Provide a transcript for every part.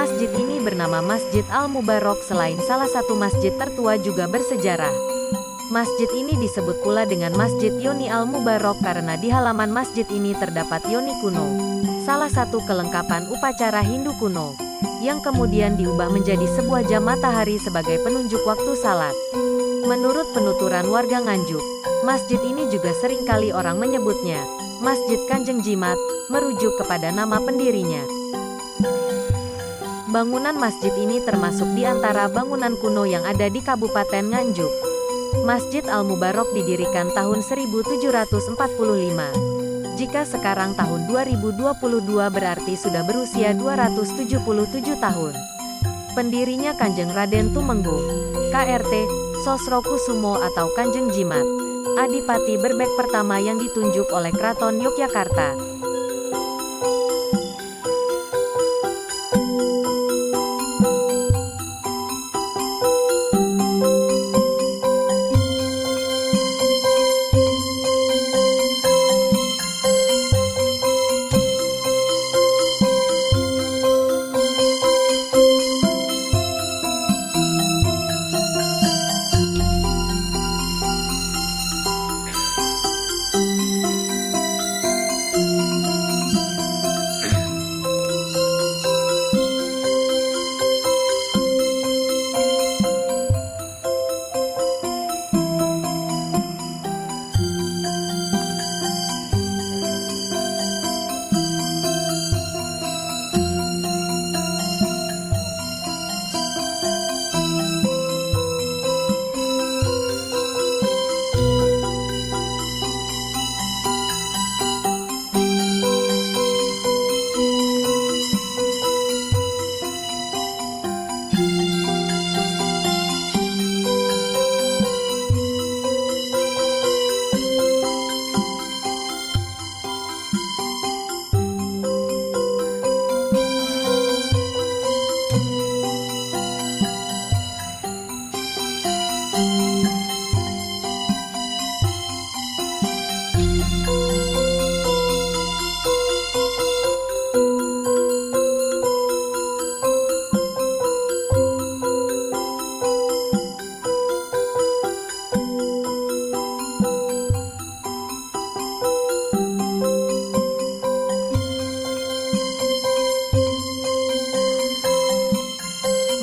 Masjid ini bernama Masjid Al-Mubarok. Selain salah satu masjid tertua juga bersejarah. Masjid ini disebut pula dengan Masjid Yoni Al-Mubarok karena di halaman masjid ini terdapat yoni kuno, salah satu kelengkapan upacara Hindu kuno, yang kemudian diubah menjadi sebuah jam matahari sebagai penunjuk waktu salat. Menurut penuturan warga Nganjuk, masjid ini juga seringkali orang menyebutnya Masjid Kanjeng Jimat, merujuk kepada nama pendirinya. Bangunan masjid ini termasuk di antara bangunan kuno yang ada di Kabupaten Nganjuk. Masjid Al-Mubarok didirikan tahun 1745. Jika sekarang tahun 2022 berarti sudah berusia 277 tahun. Pendirinya Kanjeng Raden Tumenggung, KRT, Sosrokusumo atau Kanjeng Jimat, Adipati Berbek pertama yang ditunjuk oleh Keraton Yogyakarta.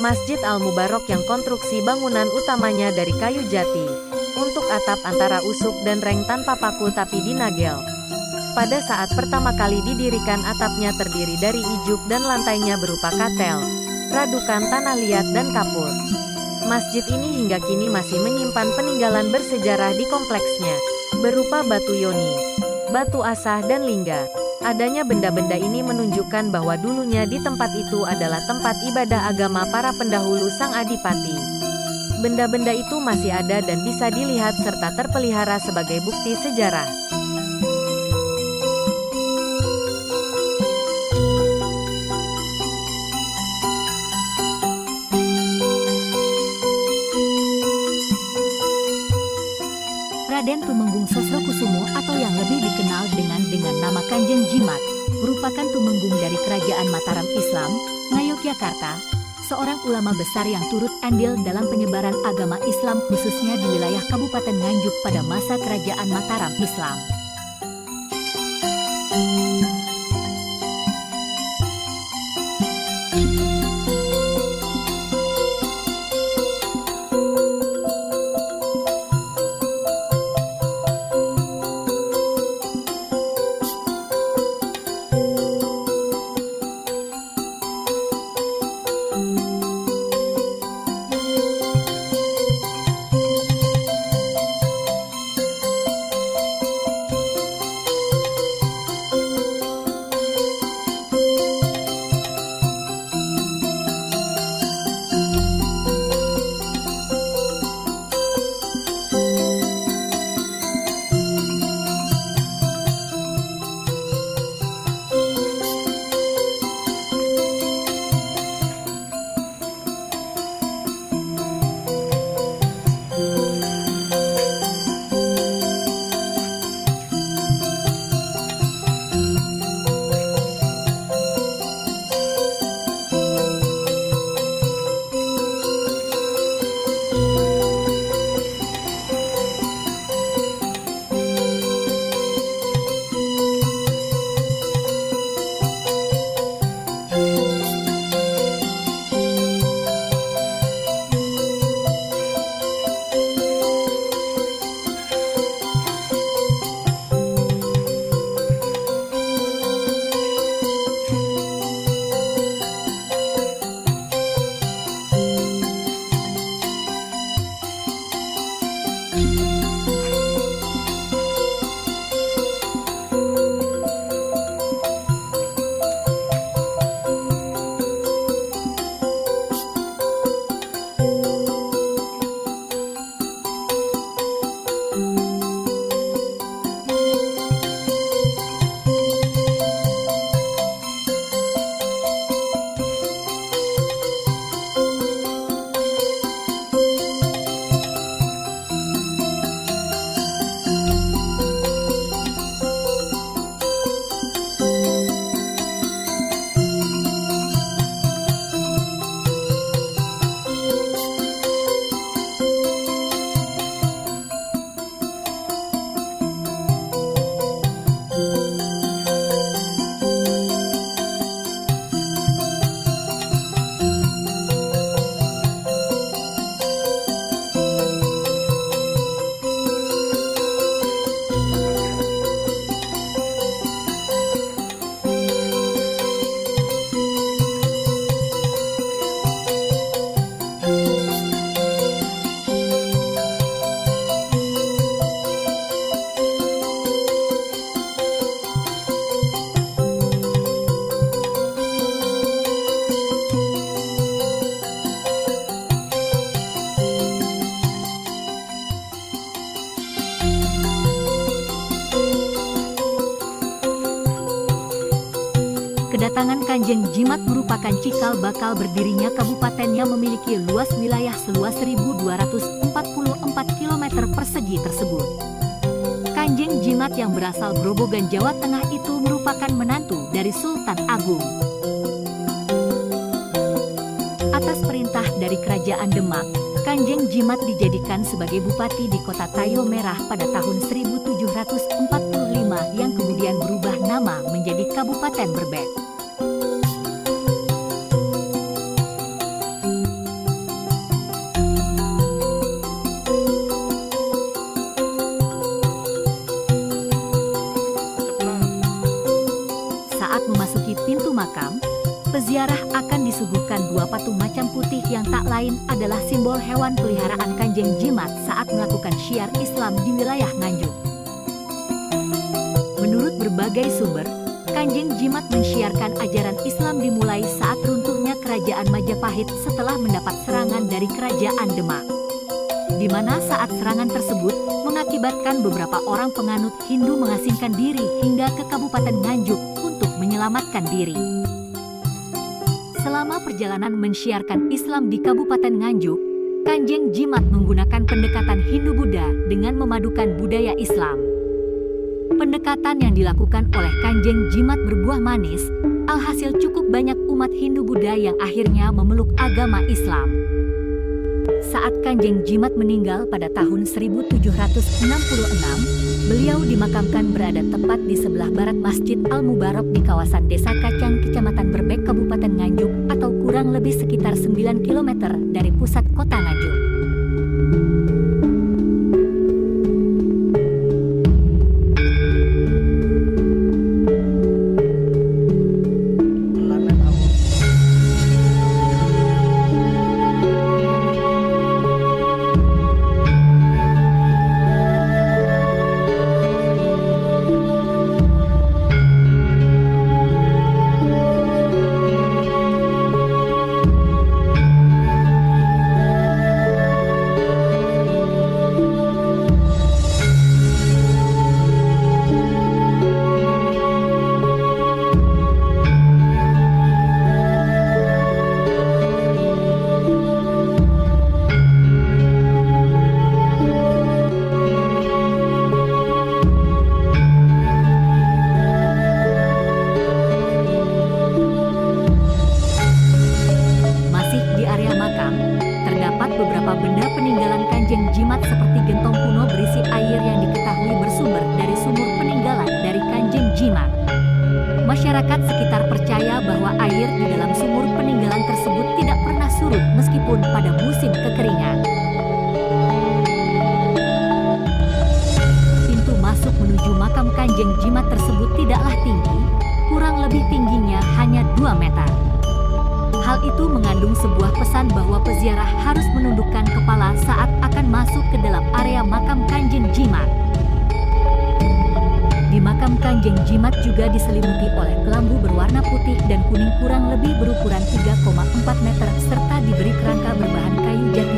Masjid Al-Mubarok yang konstruksi bangunan utamanya dari kayu jati, untuk atap antara usuk dan reng tanpa paku tapi dinagel. Pada saat pertama kali didirikan atapnya terdiri dari ijuk dan lantainya berupa katel, radukan tanah liat dan kapur. Masjid ini hingga kini masih menyimpan peninggalan bersejarah di kompleksnya, berupa batu yoni, batu asah dan lingga. Adanya benda-benda ini menunjukkan bahwa dulunya di tempat itu adalah tempat ibadah agama para pendahulu sang adipati. Benda-benda itu masih ada dan bisa dilihat serta terpelihara sebagai bukti sejarah. Raden Tumenggung Sosrokusumo atau yang lebih dikenal dengan nama Kanjeng Jimat, merupakan tumenggung dari Kerajaan Mataram Islam, Ngayogyakarta, seorang ulama besar yang turut andil dalam penyebaran agama Islam khususnya di wilayah Kabupaten Nganjuk pada masa Kerajaan Mataram Islam. Kedatangan Kanjeng Jimat merupakan cikal bakal berdirinya kabupaten yang memiliki luas wilayah seluas 1.244 km persegi tersebut. Kanjeng Jimat yang berasal Grobogan, Jawa Tengah itu merupakan menantu dari Sultan Agung. Atas perintah dari Kerajaan Demak, Kanjeng Jimat dijadikan sebagai bupati di kota Tayo Merah pada tahun 1745 yang kemudian berubah nama menjadi Kabupaten Berbek. Saat memasuki pintu makam, peziarah akan disuguhkan dua patung macan putih yang tak lain adalah simbol hewan peliharaan Kanjeng Jimat saat melakukan syiar Islam di wilayah Nganjuk. Menurut berbagai sumber, Kanjeng Jimat mensyiarkan ajaran Islam dimulai saat runtuhnya Kerajaan Majapahit setelah mendapat serangan dari Kerajaan Demak. Di mana saat serangan tersebut mengakibatkan beberapa orang penganut Hindu mengasingkan diri hingga ke Kabupaten Nganjuk untuk menyelamatkan diri. Selama perjalanan mensyiarkan Islam di Kabupaten Nganjuk, Kanjeng Jimat menggunakan pendekatan Hindu-Buddha dengan memadukan budaya Islam. Pendekatan yang dilakukan oleh Kanjeng Jimat berbuah manis, alhasil cukup banyak umat Hindu-Buddha yang akhirnya memeluk agama Islam. Saat Kanjeng Jimat meninggal pada tahun 1766, beliau dimakamkan berada tepat di sebelah barat Masjid Al-Mubarok di kawasan Desa Kacang, Kecamatan Berbek, Kabupaten Nganjuk, atau kurang lebih sekitar 9 km dari pusat kota Nganjuk. Masyarakat sekitar percaya bahwa air di dalam sumur peninggalan tersebut tidak pernah surut meskipun pada musim kekeringan. Pintu masuk menuju makam Kanjeng Jimat tersebut tidaklah tinggi, kurang lebih tingginya hanya 2 meter. Hal itu mengandung sebuah pesan bahwa peziarah harus menundukkan kepala saat akan masuk ke dalam area makam Kanjeng Jimat. Di makam Kanjeng Jimat juga diselimuti oleh kelambu berwarna putih dan kuning kurang lebih berukuran 3,4 meter serta diberi kerangka berbahan kayu jati